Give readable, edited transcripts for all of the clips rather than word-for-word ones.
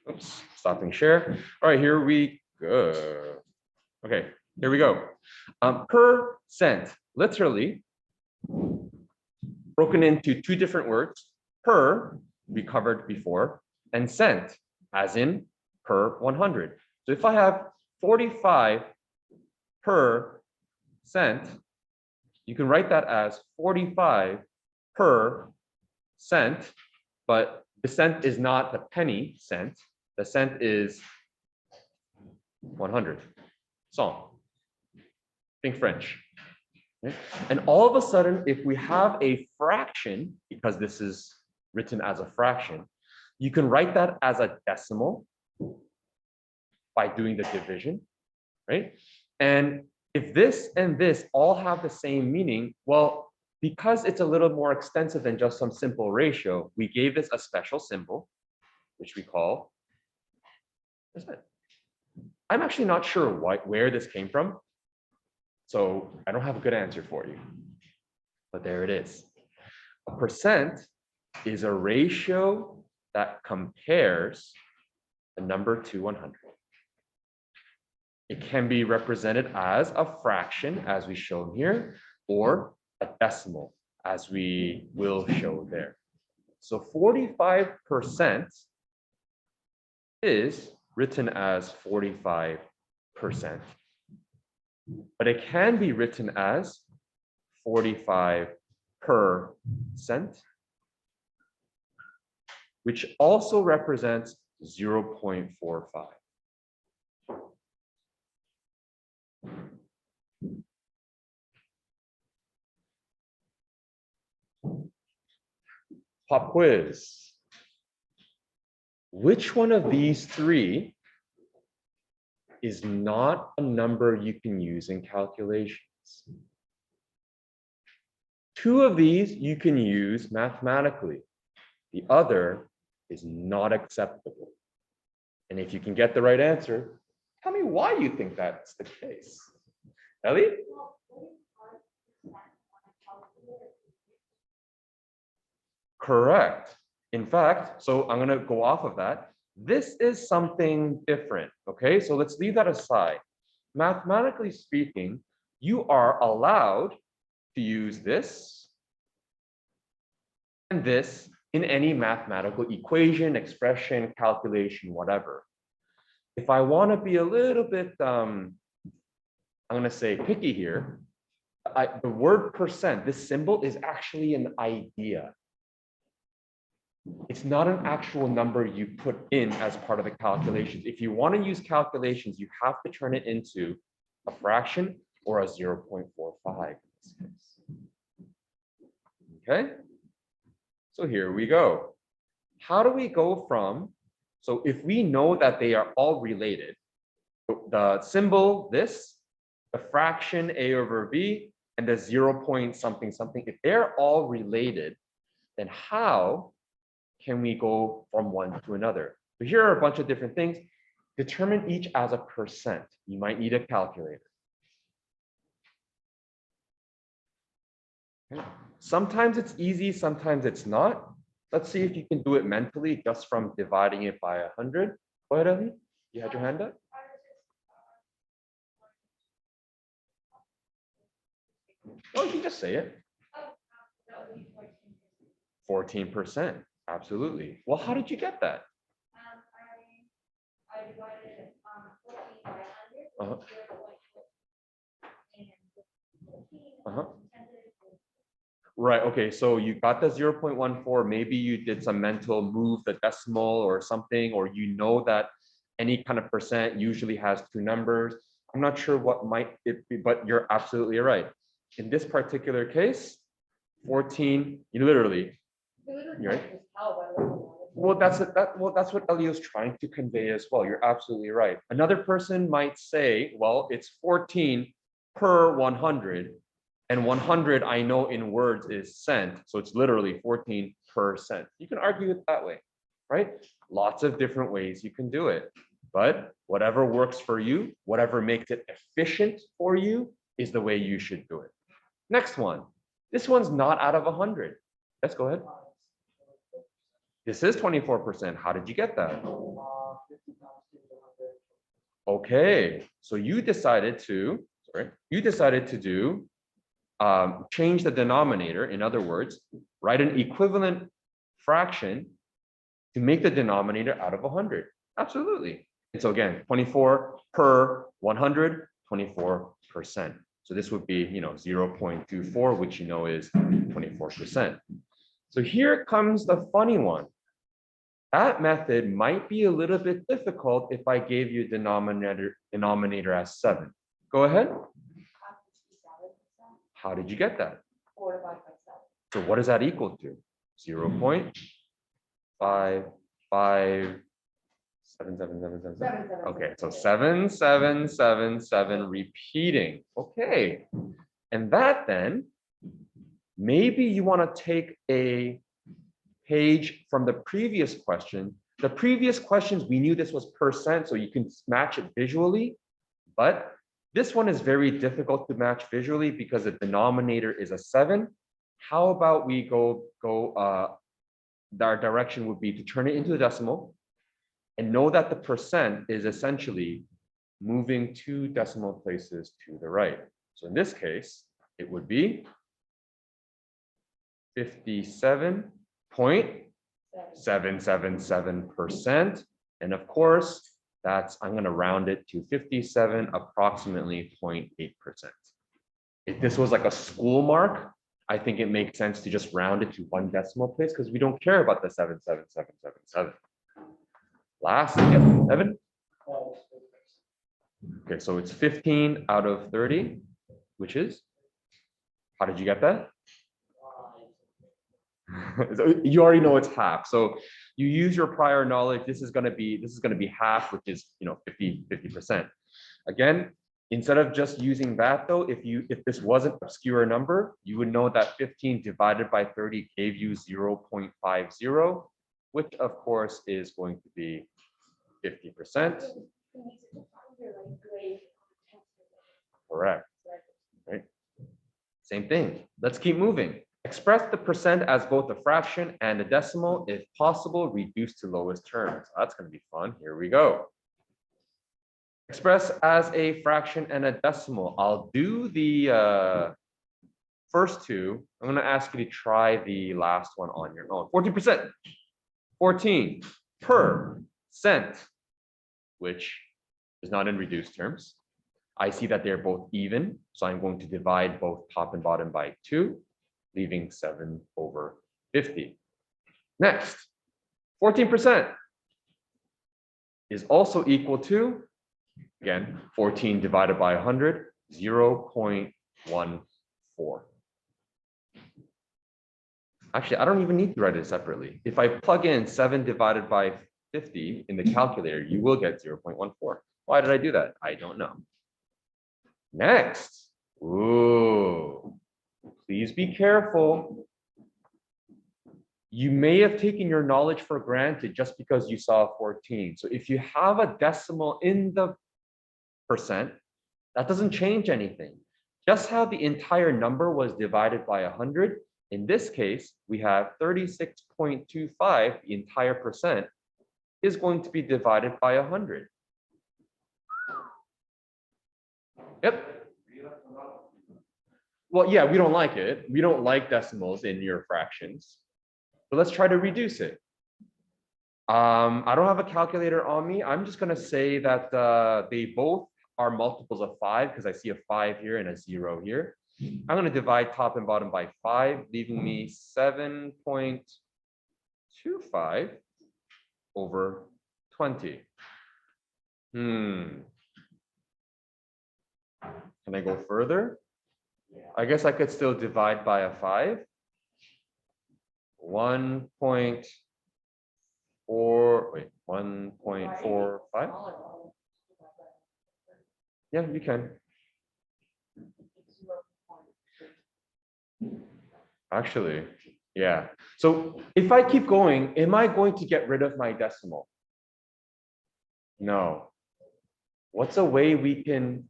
Oops, stopping share. All right, here we go. Okay, here we go. Percent, literally broken into two different words. Per, we covered before, and cent, as in per 100. So if I have 45 per cent, you can write that as 45 per cent, but the cent is not the penny cent. The cent is 100. Cent. Think French. Okay? And all of a sudden, if we have a fraction, because this is written as a fraction, you can write that as a decimal by doing the division, right? And if this and this all have the same meaning, well, because it's a little more extensive than just some simple ratio, we gave this a special symbol, which we call percent. I'm actually not sure where this came from, so I don't have a good answer for you, but there it is. A percent is a ratio that compares a number to 100. It can be represented as a fraction, as we show here, or a decimal, as we will show there. So 45% is written as 45%, but it can be written as 45%, which also represents 0.45. Pop quiz. Which one of these three is not a number you can use in calculations? Two of these you can use mathematically. The other is not acceptable. And if you can get the right answer, tell me why you think that's the case. Ellie? Correct. In fact, so I'm going to go off of that. This is something different, okay? So let's leave that aside. Mathematically speaking, you are allowed to use this and this in any mathematical equation, expression, calculation, whatever. If I want to be a little bit, I'm going to say picky here, the word percent, this symbol is actually an idea. It's not an actual number you put in as part of the calculations. If you want to use calculations, you have to turn it into a fraction or a 0.45 in this case. Okay, so here we go. How do we go from, so if we know that they are all related, the symbol, this, the fraction a over b, and the 0 point something something, if they're all related, then how can we go from one to another? So here are a bunch of different things. Determine each as a percent. You might need a calculator. Okay. Sometimes it's easy, sometimes it's not. Let's see if you can do it mentally just from dividing it by 100. Go ahead, Ellie. You had your hand up? Oh, you can just say it. 14%. Absolutely. Well, how did you get that? I divided 14 by 100. Right. Okay. So you got the 0.14. Maybe you did some mental move, the decimal or something, or you know that any kind of percent usually has two numbers. I'm not sure what might it be, but you're absolutely right. In this particular case, 14, you literally, right? Well, that's what Elio's trying to convey as well. You're absolutely right. Another person might say, well, it's 14 per 100, and 100 I know in words is cent, so it's literally 14%. You can argue it that way, right? Lots of different ways you can do it, but whatever works for you, whatever makes it efficient for you is the way you should do it. Next one. This one's not out of 100. Let's go ahead. This is 24%. How did you get that? 50 times 2 is 100. Okay, so you decided to, do change the denominator. In other words, write an equivalent fraction to make the denominator out of 100. Absolutely. And so again, 24 per 100, 24%. So this would be, 0.24, which is 24%. So here comes the funny one. That method might be a little bit difficult if I gave you denominator as 7. Go ahead. How did you get that? 4 divided by 7. So what does that equal to? 0.557777. Okay, so 7777 repeating. Okay, and that then, maybe you want to take a page from the previous question. The previous questions, we knew this was percent, so you can match it visually, but this one is very difficult to match visually because the denominator is a 7. How about we our direction would be to turn it into a decimal and know that the percent is essentially moving 2 decimal places to the right. So in this case, it would be 57.777%. And of course, I'm going to round it to 57, approximately 0.8%. If this was like a school mark, I think it makes sense to just round it to 1 decimal place because we don't care about the 77777. Last, yep, 7. Okay, so it's 15 out of 30, which is, how did you get that? You already know it's half. So you use your prior knowledge. This is going to be half, which is 50%. Again, instead of just using that though, if this was an obscure number, you would know that 15 divided by 30 gave you 0.50, which of course is going to be 50%. Correct. Right. Same thing. Let's keep moving. Express the percent as both a fraction and a decimal. If possible, reduce to lowest terms. That's going to be fun. Here we go. Express as a fraction and a decimal. I'll do the first two. I'm going to ask you to try the last one on your own. 14%. 14 per cent, which is not in reduced terms. I see that they're both even, so I'm going to divide both top and bottom by 2, leaving 7 over 50. Next, 14% is also equal to, again, 14 divided by 100, 0.14. Actually, I don't even need to write it separately. If I plug in 7 divided by 50 in the calculator, you will get 0.14. Why did I do that? I don't know. Next, ooh, please be careful. You may have taken your knowledge for granted just because you saw 14. So if you have a decimal in the percent, that doesn't change anything. Just how the entire number was divided by 100. In this case, we have 36.25, the entire percent, is going to be divided by 100. Yep. Well, yeah, we don't like it. We don't like decimals in your fractions. So let's try to reduce it. I don't have a calculator on me. I'm just going to say that they both are multiples of 5 because I see a 5 here and a 0 here. I'm going to divide top and bottom by 5, leaving me 7.25 over 20. Can I go further? I guess I could still divide by a 5. 1.45. Yeah, you can. Actually, yeah. So if I keep going, am I going to get rid of my decimal? No. What's a way we can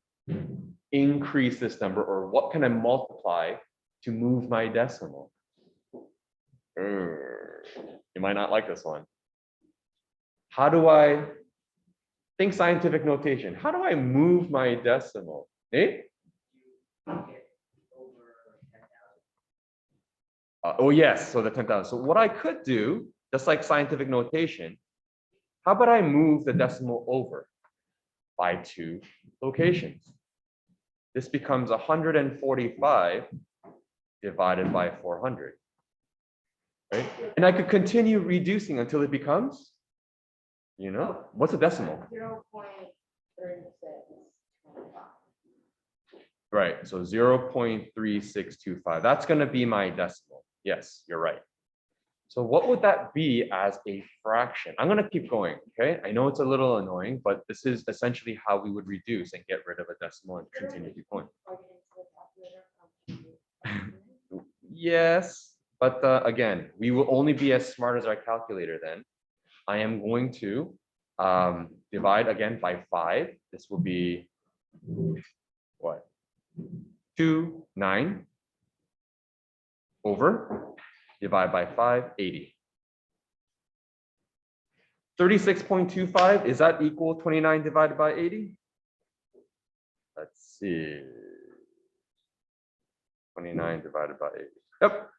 increase this number, or what can I multiply to move my decimal? You might not like this one. How do I think scientific notation? How do I move my decimal? Eh? Oh yes, so the 10,000. So what I could do, just like scientific notation, how about I move the decimal over by 2 locations? This becomes 145 divided by 400, right? And I could continue reducing until it becomes, what's a decimal? 0.3625. Right, so 0.3625. That's going to be my decimal. Yes, you're right. So what would that be as a fraction? I'm going to keep going, okay? I know it's a little annoying, but this is essentially how we would reduce and get rid of a decimal and continue to keep going. Yes, but again, we will only be as smart as our calculator then. I am going to divide again by 5. This will be what? 29 over, divide by 5, 80. 36.25, is that equal 29 divided by 80? Let's see. 29 divided by 80. Yep,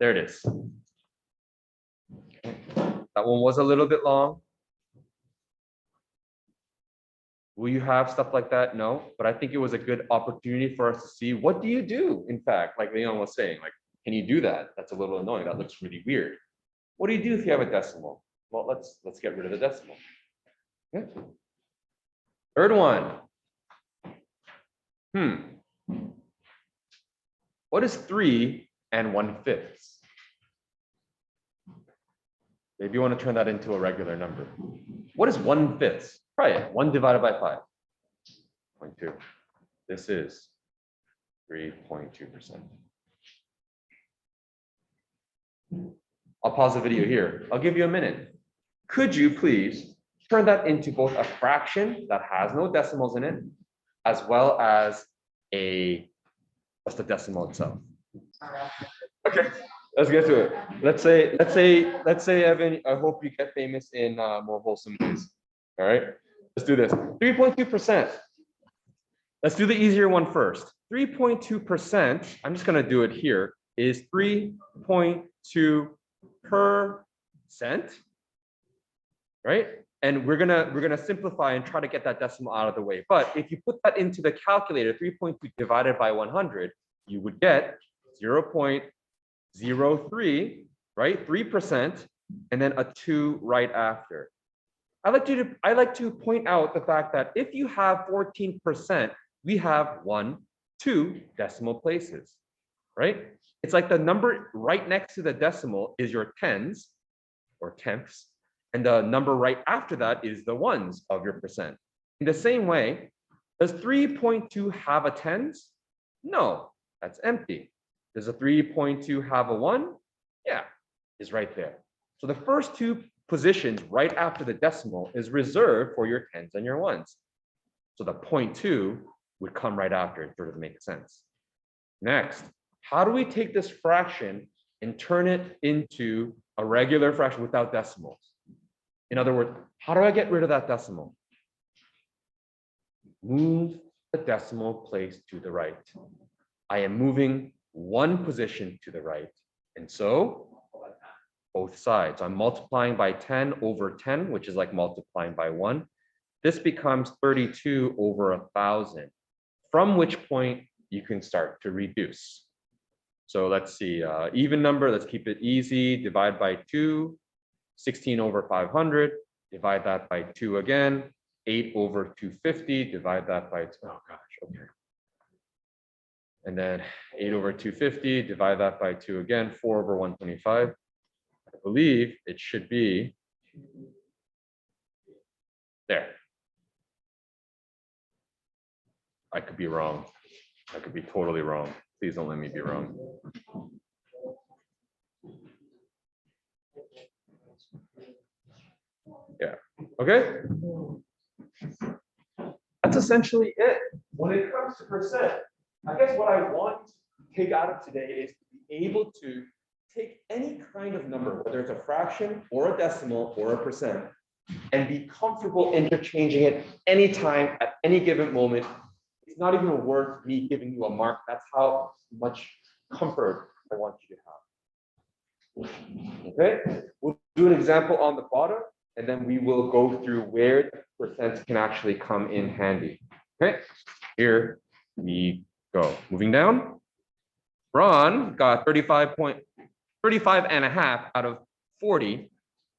there it is. Okay. That one was a little bit long. Will you have stuff like that? No, but I think it was a good opportunity for us to see what do you do, in fact, like Leon was saying, like, can you do that? That's a little annoying. That looks really weird. What do you do if you have a decimal? Well, let's get rid of the decimal. Okay. Third one. What is 3 1/5? Maybe you want to turn that into a regular number. What is 1/5? Try it. 1 divided by 5. 0.2. This is 3.2%. I'll pause the video here. I'll give you a minute. Could you please turn that into both a fraction that has no decimals in it, as well as just a decimal itself? Okay, let's get to it. Let's say, Evan, I hope you get famous in more wholesome ways. All right, let's do this. 3.2%. Let's do the easier one first. 3.2%, I'm just gonna do it here, is 3.2%, right? And we're gonna simplify and try to get that decimal out of the way. But if you put that into the calculator, 3.2 divided by 100, you would get 0.03, right? 3%, and then a 2 right after. I like to point out the fact that if you have 14%, we have 1, 2 decimal places, right? It's like the number right next to the decimal is your tens or tenths, and the number right after that is the ones of your percent. In the same way, does 3.2 have a tens? No, that's empty. Does a 3.2 have a 1? Yeah, it's right there. So the first 2 positions right after the decimal is reserved for your tens and your ones. So the 0.2 would come right after in order to make sense. Next, how do we take this fraction and turn it into a regular fraction without decimals? In other words, how do I get rid of that decimal? Move the decimal place to the right. I am moving 1 position to the right. And so both sides. I'm multiplying by 10 over 10, which is like multiplying by 1. This becomes 32 over 1,000, from which point you can start to reduce. So let's see, even number, let's keep it easy, divide by 2, 16 over 500, divide that by 2 again, 8 over 250, divide that by, oh gosh, okay. And then 8 over 250, divide that by 2 again, 4 over 125. I believe it should be there. I could be wrong. I could be totally wrong. Please don't let me be wrong. Yeah, okay. That's essentially it. When it comes to percent, I guess what I want to take out of today is to be able to take any kind of number, whether it's a fraction or a decimal or a percent, and be comfortable interchanging it anytime at any given moment. It's not even worth me giving you a mark. That's how much comfort I want you to have. Okay, we'll do an example on the bottom, and then we will go through where the percents can actually come in handy. Okay, here we go. Moving down. Ron got 35 and a half out of 40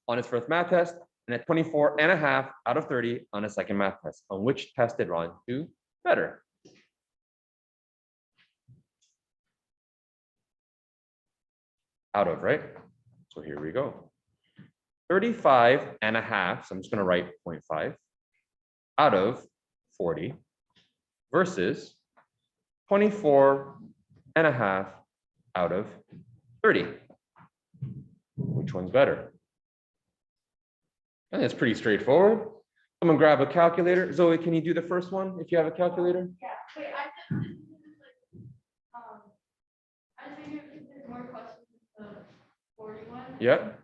on his first math test, and at 24 and a half out of 30 on his second math test. On which test did Ron do better? Out of, right? So here we go. 35 and a half, so I'm just going to write 0.5 out of 40 versus 24 and a half out of 30. Which one's better? I think it's pretty straightforward. Someone grab a calculator. Zoe, can you do the first one if you have a calculator? Yeah, wait, I just I think there's more questions than the 41. Yep.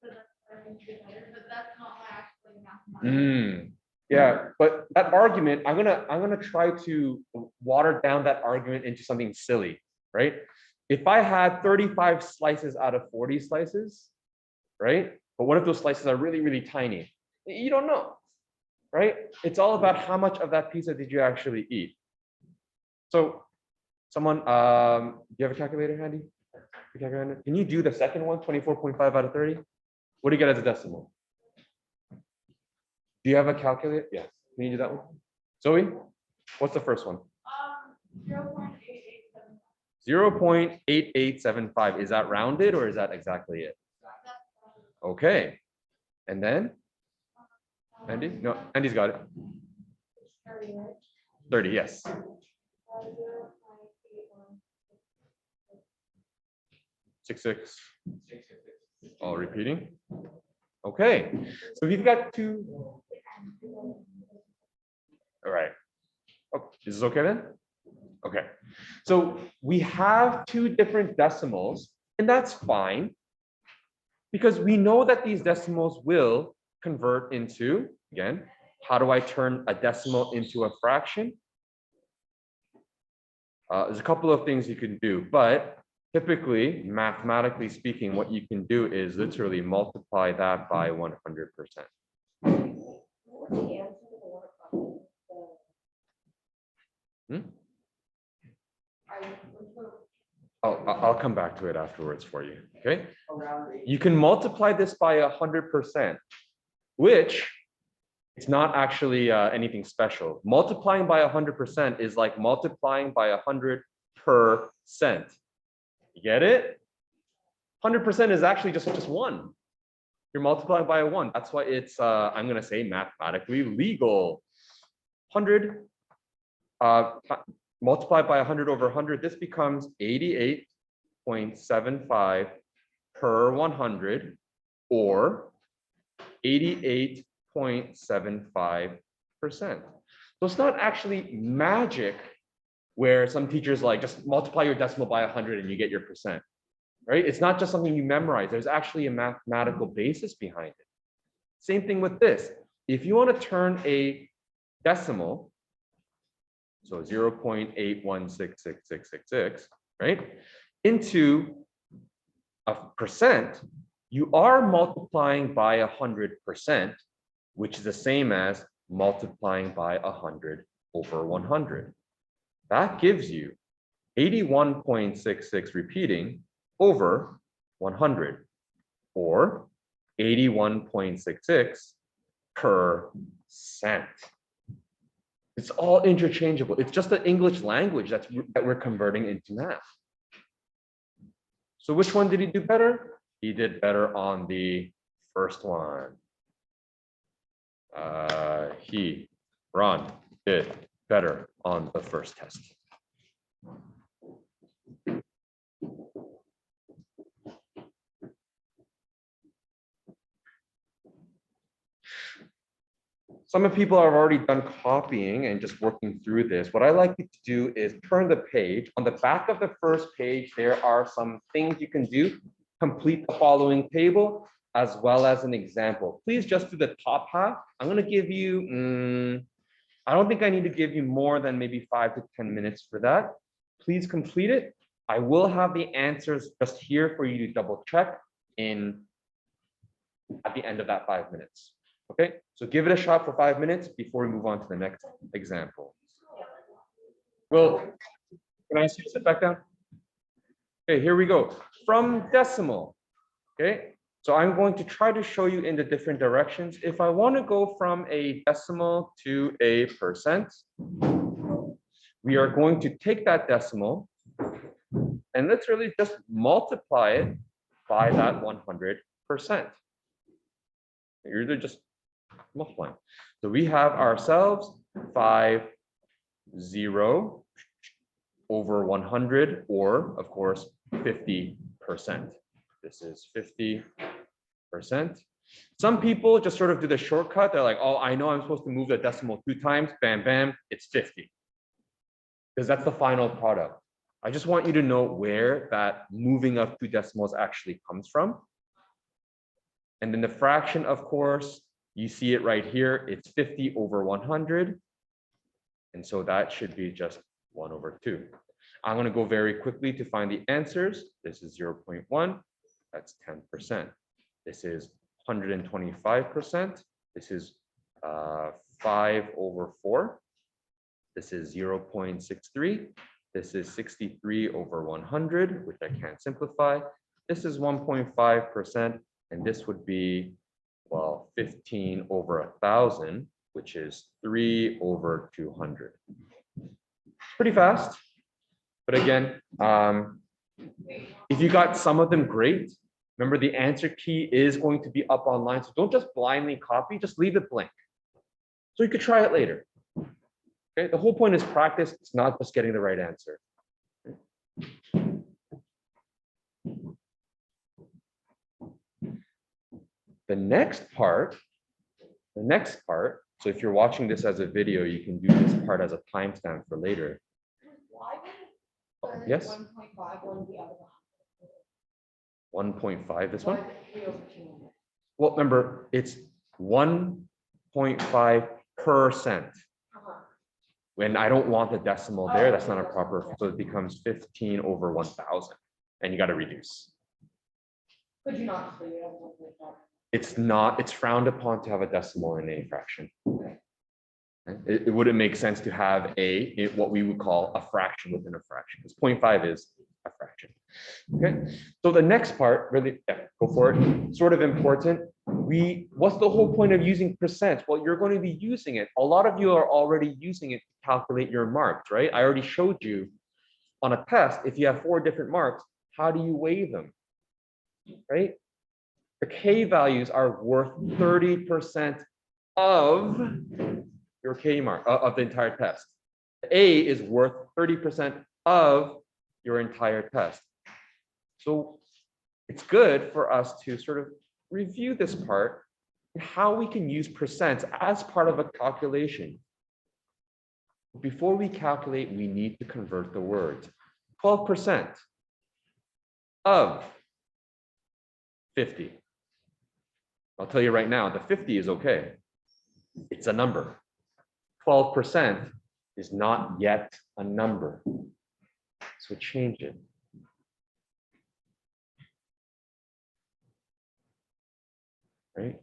So that's why I think it's better, but that's not my actually mathematics. Yeah, but that argument, I'm gonna try to water down that argument into something silly, right? If I had 35 slices out of 40 slices, right? But what if those slices are really, really tiny? You don't know, right? It's all about how much of that pizza did you actually eat. So someone, do you have a calculator handy? Can you do the second one, 24.5 out of 30? What do you get as a decimal? Do you have a calculator? Yes. Can you do that one? Zoe, what's the first one? 0.8875. 0.8875. Is that rounded or is that exactly it? Okay. And then? Andy? No, Andy's got it. 30, yes. 66. All repeating. Okay. So we've got two. All right. Oh, is this okay then? Okay. So we have two different decimals, and that's fine because we know that these decimals will convert into, again, how do I turn a decimal into a fraction? There's a couple of things you can do, but typically, mathematically speaking, what you can do is literally multiply that by 100%. I'll come back to it afterwards for you, okay? You can multiply this by 100%, which it's not actually anything special. Multiplying by 100% is like multiplying by 100%. You get it? 100% is actually just one. You're multiplying by a one. That's why it's, I'm going to say mathematically legal. 100 multiplied by 100 over 100, this becomes 88.75 per 100 or 88.75%. So it's not actually magic where some teachers like just multiply your decimal by 100 and you get your percent, right? It's not just something you memorize. There's actually a mathematical basis behind it. Same thing with this. If you want to turn a decimal, so 0.816666, right, into a percent, you are multiplying by 100%, which is the same as multiplying by 100 over 100. That gives you 81.66 repeating over 100, or 81.66%. It's all interchangeable. It's just the English language that we're converting into math. So which one did he do better? He did better on the first one. Ron did better on the first test. Some of people have already done copying and just working through this. What I like you to do is turn the page. On the back of the first page, there are some things you can do. Complete the following table, as well as an example. Please just do the top half. I'm going to give you, I don't think I need to give you more than maybe 5 to 10 minutes for that. Please complete it. I will have the answers just here for you to double check at the end of that 5 minutes. Okay, so give it a shot for 5 minutes before we move on to the next example. Well, can I see you sit back down? Okay, here we go. From decimal. Okay, so I'm going to try to show you in the different directions. If I want to go from a decimal to a percent, we are going to take that decimal and literally just multiply it by that 100%. You're just multiplying. So we have ourselves 50 over 100, or of course 50%. This is 50%. Some people just sort of do the shortcut. They're like, oh, I know I'm supposed to move the decimal 2 times. Bam, bam, it's 50. Because that's the final product. I just want you to know where that moving of 2 decimals actually comes from. And then the fraction, of course, you see it right here. It's 50 over 100. And so that should be just 1 over 2. I'm going to go very quickly to find the answers. This is 0.1. That's 10%. This is 125%. This is 5 over 4. This is 0.63. This is 63 over 100, which I can't simplify. This is 1.5%. And this would be, well, 15 over 1,000, which is 3 over 200. Pretty fast. But again, if you got some of them, great. Remember, the answer key is going to be up online. So don't just blindly copy, just leave it blank. So you could try it later. Okay, the whole point is practice. It's not just getting the right answer. The next part, so if you're watching this as a video, you can do this part as a timestamp for later. Why would Yes? 1.5 on the other one? 1.5, this one? Why is it 3 over 200? Well, remember, it's 1.5%. When I don't want the decimal there, that's not a proper, so it becomes 15 over 1,000, and you got to reduce. Could you not say it as 1.5? It's not, it's frowned upon to have a decimal in a fraction. It wouldn't make sense to have what we would call a fraction within a fraction, because 0.5 is a fraction. Okay, so the next part, really, yeah, go for it. Sort of important. What's the whole point of using percent? Well, you're going to be using it. A lot of you are already using it to calculate your marks, right? I already showed you on a test, if you have 4 different marks, how do you weigh them, right? The K values are worth 30% of your K mark, of the entire test. The A is worth 30% of your entire test. So it's good for us to sort of review this part and how we can use percents as part of a calculation. Before we calculate, we need to convert the words. 12% of 50. I'll tell you right now, the 50 is okay. It's a number. 12% is not yet a number. So change it. Right?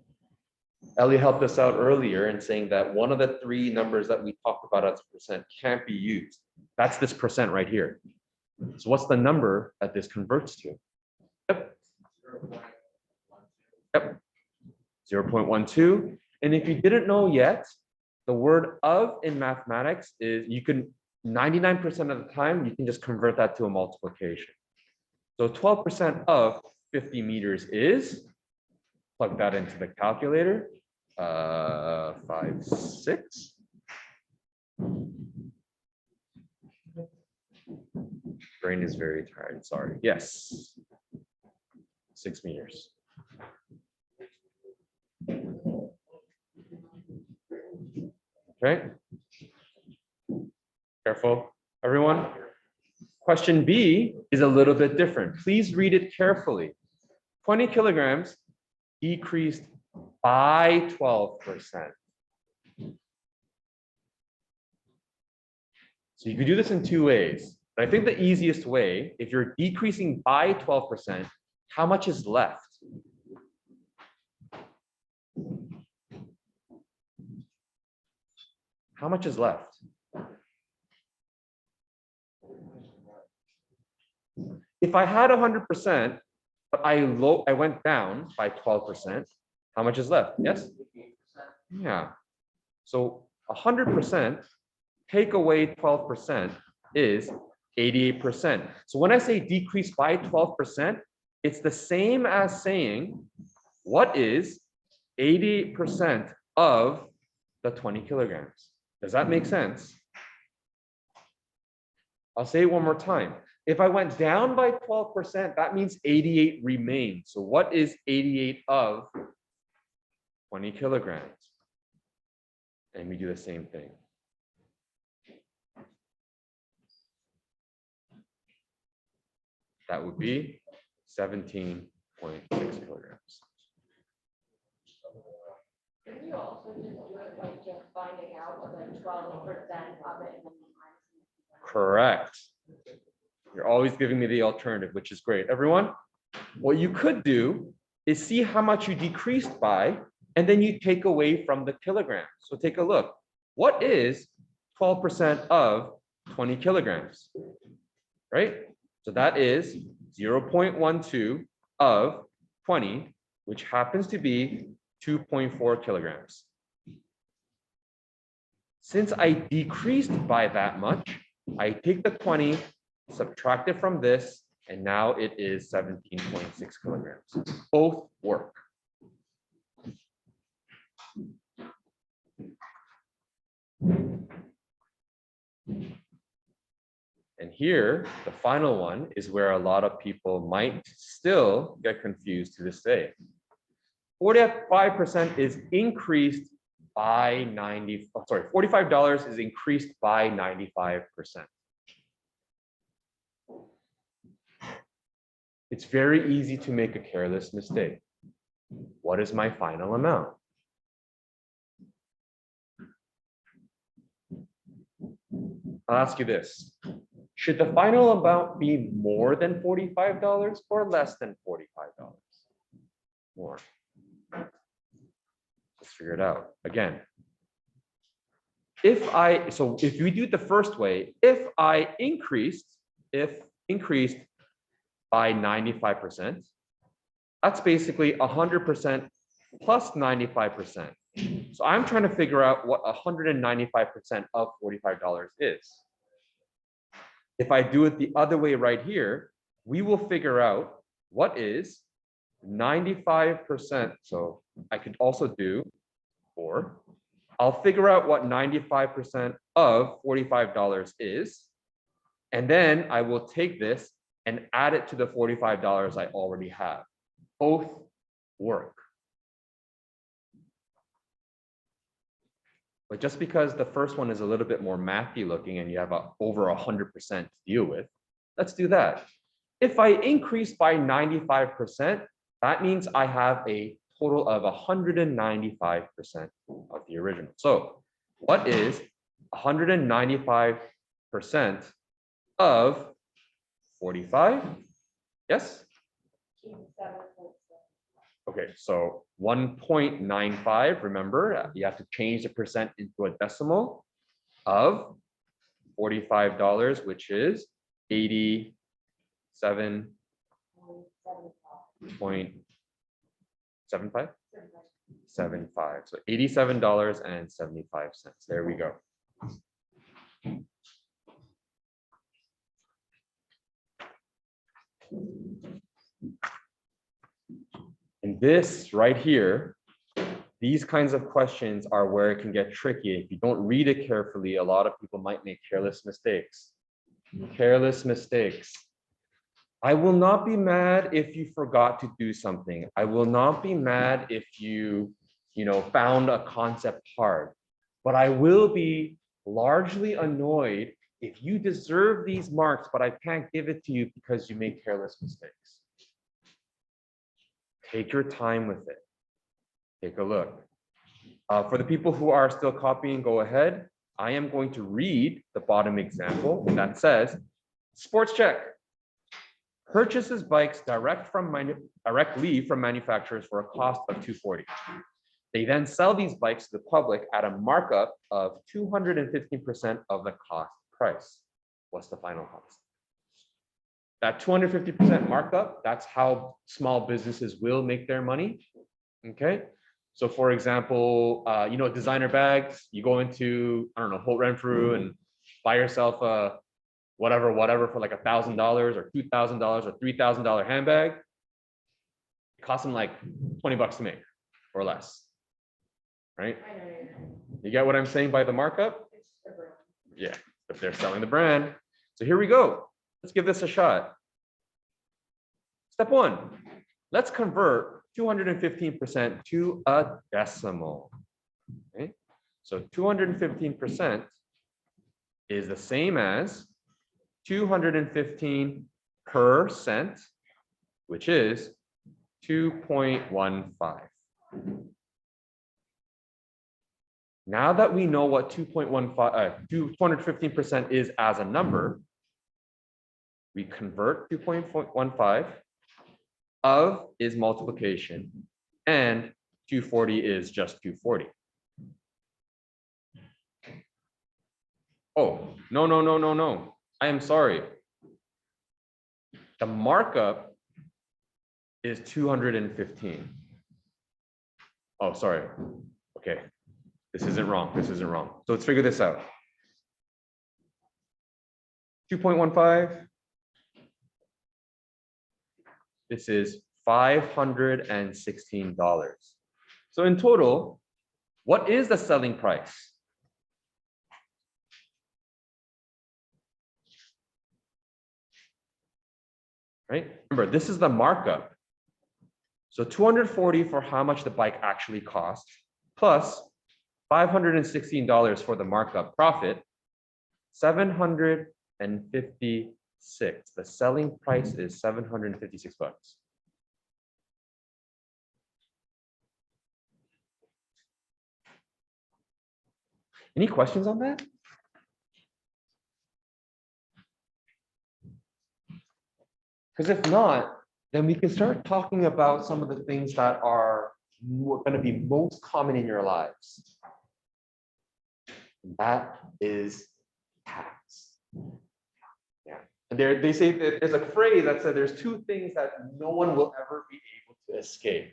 Ellie helped us out earlier in saying that one of the 3 numbers that we talked about as percent can't be used. That's this percent right here. So what's the number that this converts to? Yep. 0.12. And if you didn't know yet, the word of in mathematics is, you can 99% of the time, you can just convert that to a multiplication. So 12% of 50 meters is, plug that into the calculator, 5, 6. Brain is very tired, sorry. Yes, 6 meters. Okay. Careful, everyone. Question B is a little bit different. Please read it carefully. 20 kilograms decreased by 12%. So you could do this in two ways. But I think the easiest way, if you're decreasing by 12%, how much is left? How much is left? If I had 100%, but I went down by 12%, how much is left? Yes? Yeah. So 100% take away 12% is 88%. So when I say decrease by 12%, it's the same as saying, what is 88% of the 20 kilograms? Does that make sense? I'll say it one more time. If I went down by 12%, that means 88 remains. So what is 88 of 20 kilograms? And we do the same thing. That would be 17.6 kilograms. Can you also just do it by just finding out what the 12% of it and then minus? Correct. You're always giving me the alternative, which is great. Everyone, what you could do is see how much you decreased by, and then you take away from the kilograms. So take a look. What is 12% of 20 kilograms? Right? So that is 0.12 of 20, which happens to be 2.4 kilograms. Since I decreased by that much, I take the 20, subtract it from this, and now it is 17.6 kilograms. Both work. And here, the final one is where a lot of people might still get confused to this day. 45% is increased by $45 is increased by 95%. It's very easy to make a careless mistake. What is my final amount? I'll ask you this. Should the final amount be more than $45 or less than $45? More. Let's figure it out. Again, if we do it the first way, if increased by 95%, that's basically 100% plus 95%. So I'm trying to figure out what 195% of $45 is. If I do it the other way right here, we will figure out what is 95%. So I could also do 4. I'll figure out what 95% of $45 is. And then I will take this and add it to the $45 I already have. Both work. But just because the first one is a little bit more mathy looking and you have over 100% to deal with, let's do that. If I increase by 95%, that means I have a total of 195% of the original. So what is 195% of 45? Yes? Okay, so 1.95, remember, you have to change the percent into a decimal of $45, which is 87.75? 75. So $87.75. There we go. And this right here, these kinds of questions are where it can get tricky. If you don't read it carefully, a lot of people might make careless mistakes. Careless mistakes. I will not be mad if you forgot to do something. I will not be mad if you found a concept hard. but I will be largely annoyed if you deserve these marks, but I can't give it to you because you make careless mistakes. Take your time with it. Take a look. For the people who are still copying, go ahead. I am going to read the bottom example that says, Sports Check purchases bikes directly from manufacturers for a cost of $240. They then sell these bikes to the public at a markup of 215% of the cost price. What's the final cost? That 250% markup, that's how small businesses will make their money. Okay. So for example, designer bags, you go into, I don't know, Holt Renfrew and buy yourself a whatever for like $1,000 or $2,000 or $3,000 handbag. It costs them like 20 bucks to make or less. Right? I know. You get what I'm saying by the markup? It's a brand. Yeah, but they're selling the brand. So here we go. Let's give this a shot. Step one, let's convert 215% to a decimal. Okay, so 215% is the same as 215%, which is 2.15. Now that we know what 215% is as a number, we convert 2.15 of is multiplication and 240 is just 240. Oh, no. I am sorry. The markup is 215. Oh, sorry. Okay. This isn't wrong. So let's figure this out. 2.15. This is $516. So in total, what is the selling price? Right? Remember, this is the markup. So 240 for how much the bike actually cost, plus $516 for the markup profit, 756. The selling price is 756 bucks. Any questions on that? Because if not, then we can start talking about some of the things that are going to be most common in your lives. That is tax. Yeah. And they say that there's a phrase that said there's two things that no one will ever be able to escape.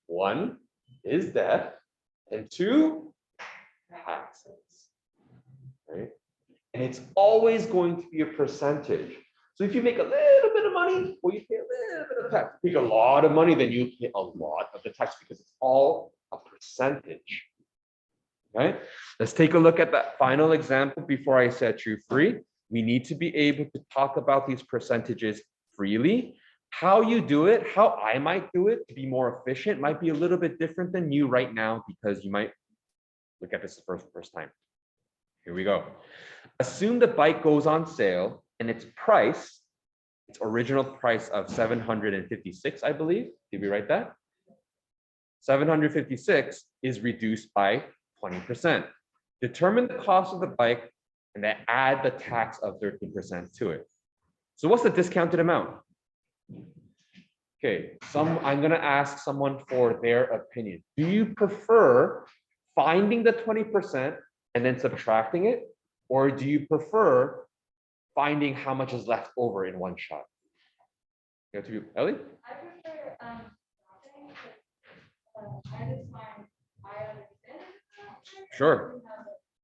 One is death, and two, taxes. Right? And it's always going to be a percentage. So if you make a little bit of money, well, you pay a little bit of tax. If you make a lot of money, then you pay a lot of the tax because it's all a percentage. Okay, let's take a look at that final example before I set you free. We need to be able to talk about these percentages freely. How you do it, how I might do it to be more efficient might be a little bit different than you right now because you might look at this for the first time. Here we go. Assume the bike goes on sale and its price, its original price of 756, I believe. Did we write that? 756 is reduced by 20%. Determine the cost of the bike and then add the tax of 13% to it. So what's the discounted amount? Okay, I'm going to ask someone for their opinion. Do you prefer finding the 20% and then subtracting it? Or do you prefer finding how much is left over in one shot? You have to be, Ellie? I prefer, nothing, but, I just find, I understand. Sure.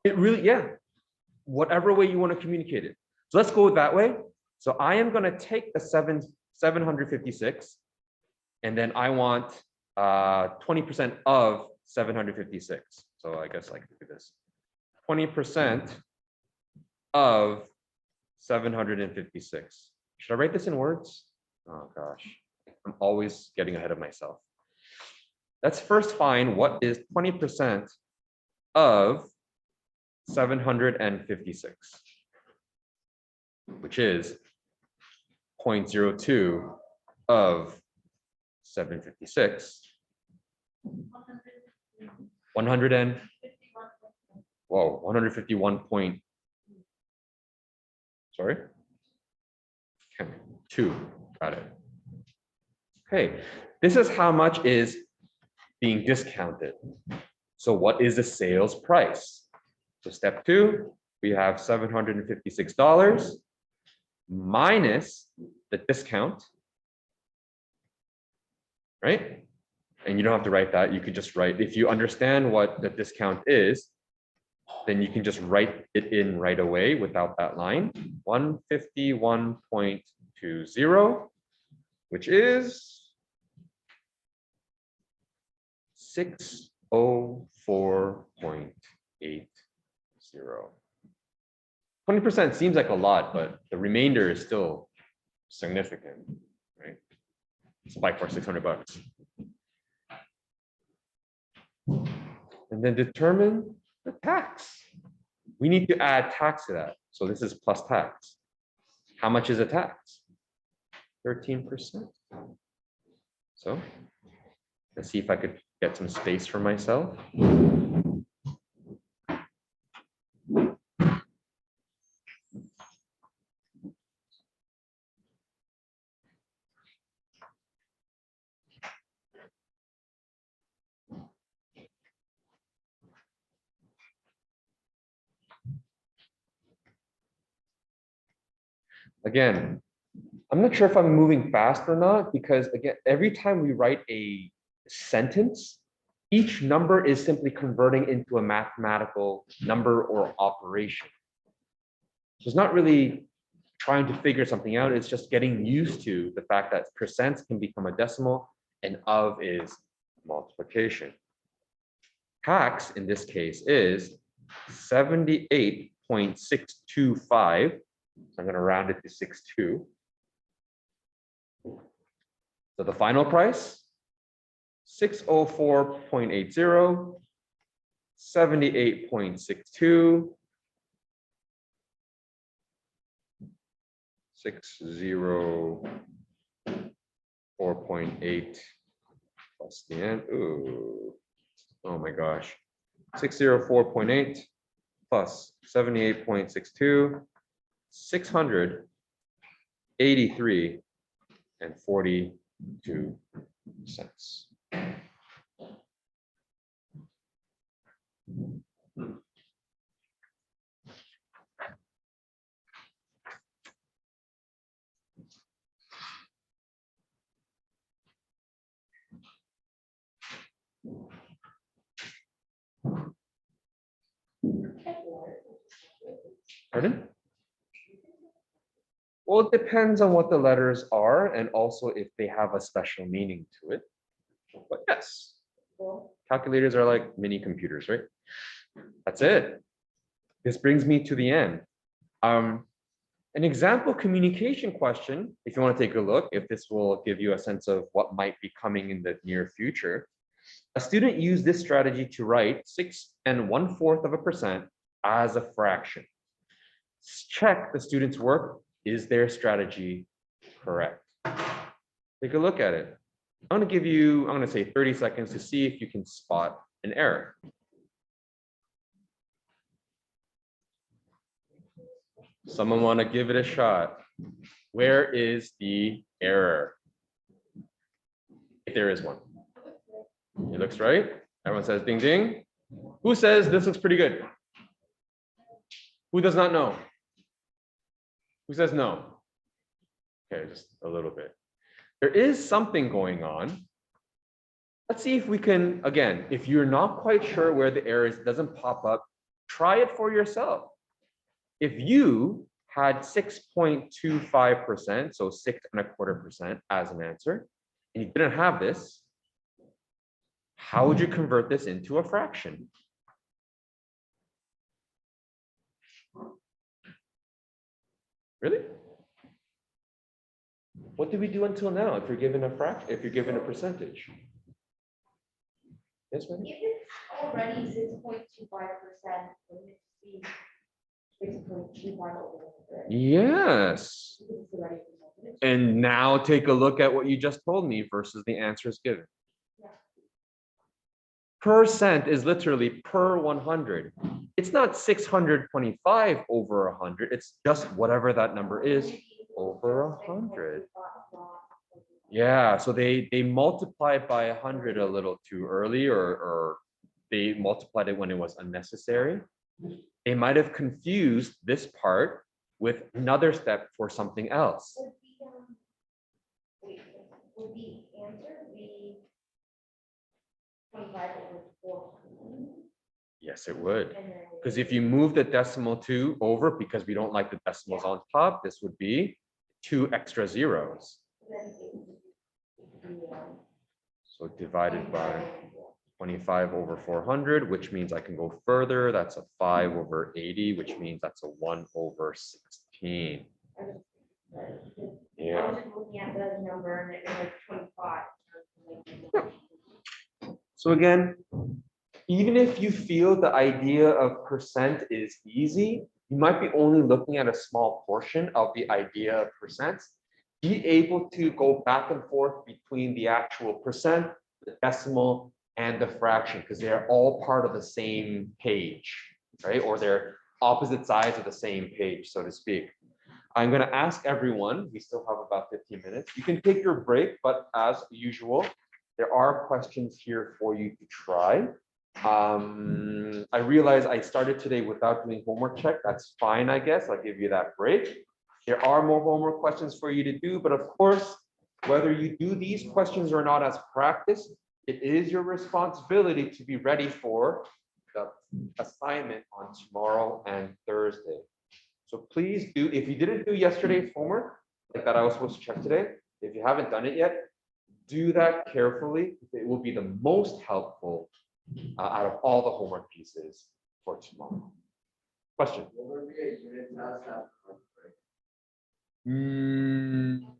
It really, yeah. Whatever way you want to communicate it. So let's go that way. So I am going to take the 756 and then I want 20% of 756. So I guess I can do this. 20% of 756. Should I write this in words? Oh gosh, I'm always getting ahead of myself. Let's first find what is 20% of 756, which is 0.02 of 756. 100 and, whoa, 151 point, sorry? Okay, 2, got it. Okay, this is how much is being discounted. So what is the sales price? So step 2, we have $756 minus the discount, right? And you don't have to write that. You could just write, if you understand what the discount is, then you can just write it in right away without that line. 151.20, which is 604.80. 20% seems like a lot, but the remainder is still significant, right? Spike for $600. And then determine the tax. We need to add tax to that. So this is plus tax. How much is a tax? 13%. So let's see if I could get some space for myself. Again, I'm not sure if I'm moving fast or not, because again, every time we write a sentence, each number is simply converting into a mathematical number or operation. So it's not really trying to figure something out, it's just getting used to the fact that percents can become a decimal and of is multiplication. Tax in this case is 78.625. I'm going to round it to 62. So the final price, 604.80, 78.62, 604.8 plus the end. Ooh, oh my gosh. 604.8 plus 78.62, 683 and 42 cents. Pardon? Well, it depends on what the letters are and also if they have a special meaning to it. But yes, calculators are like mini computers, right? That's it. This brings me to the end. An example communication question, if you want to take a look, if this will give you a sense of what might be coming in the near future. A student used this strategy to write 6 1/4% as a fraction. Check the student's work. Is their strategy correct? Take a look at it. I'm going to say 30 seconds to see if you can spot an error. Someone want to give it a shot? Where is the error? If there is one. It looks right. Everyone says ding ding. Who says this looks pretty good? Who does not know? Who says no? Okay, just a little bit. There is something going on. Let's see if we can, again, if you're not quite sure where the error is, doesn't pop up, try it for yourself. If you had 6.25%, so 6 1/4% as an answer, and you didn't have this, how would you convert this into a fraction? Really? What did we do until now if you're given a fraction, if you're given a percentage? Yes, ma'am? If it's already 6.25%, wouldn't it be 6.25 over 100? Yes. Because it's already presented. And now take a look at what you just told me versus the answers given. Yeah. Percent is literally per 100. It's not 625 over 100. It's just whatever that number is over 100. Yeah, so they multiplied by 100 a little too early, or they multiplied it when it was unnecessary. They might have confused this part with another step for something else. Would the answer be 25 over 400? Yes, it would. And then Because if you move the decimal 2 over, because we don't like the decimals on top, this would be 2 extra zeros. then it would be, So divided by 25 over 400, which means I can go further. That's a 5 over 80, which means that's a 1 over 16. Yeah. I was just looking at the number and it was like 25. So again, even if you feel the idea of percent is easy, you might be only looking at a small portion of the idea of percent. Be able to go back and forth between the actual percent, the decimal, and the fraction, because they're all part of the same page, right? Or they're opposite sides of the same page, so to speak. I'm going to ask everyone, we still have about 15 minutes. You can take your break, but as usual, there are questions here for you to try. I realize I started today without doing homework check. That's fine, I guess. I'll give you that break. There are more homework questions for you to do, but of course, whether you do these questions or not as practice, it is your responsibility to be ready for the assignment on tomorrow and Thursday. So please do, if you didn't do yesterday's homework, like that I was supposed to check today, if you haven't done it yet, do that carefully. It will be the most helpful out of all the homework pieces for tomorrow. Question? No.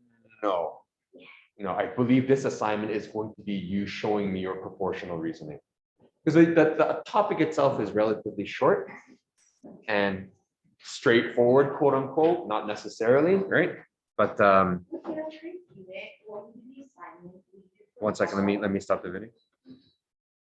No, I believe this assignment is going to be you showing me your proportional reasoning. Because the topic itself is relatively short and straightforward, quote unquote, not necessarily, right? But one second, let me stop the video.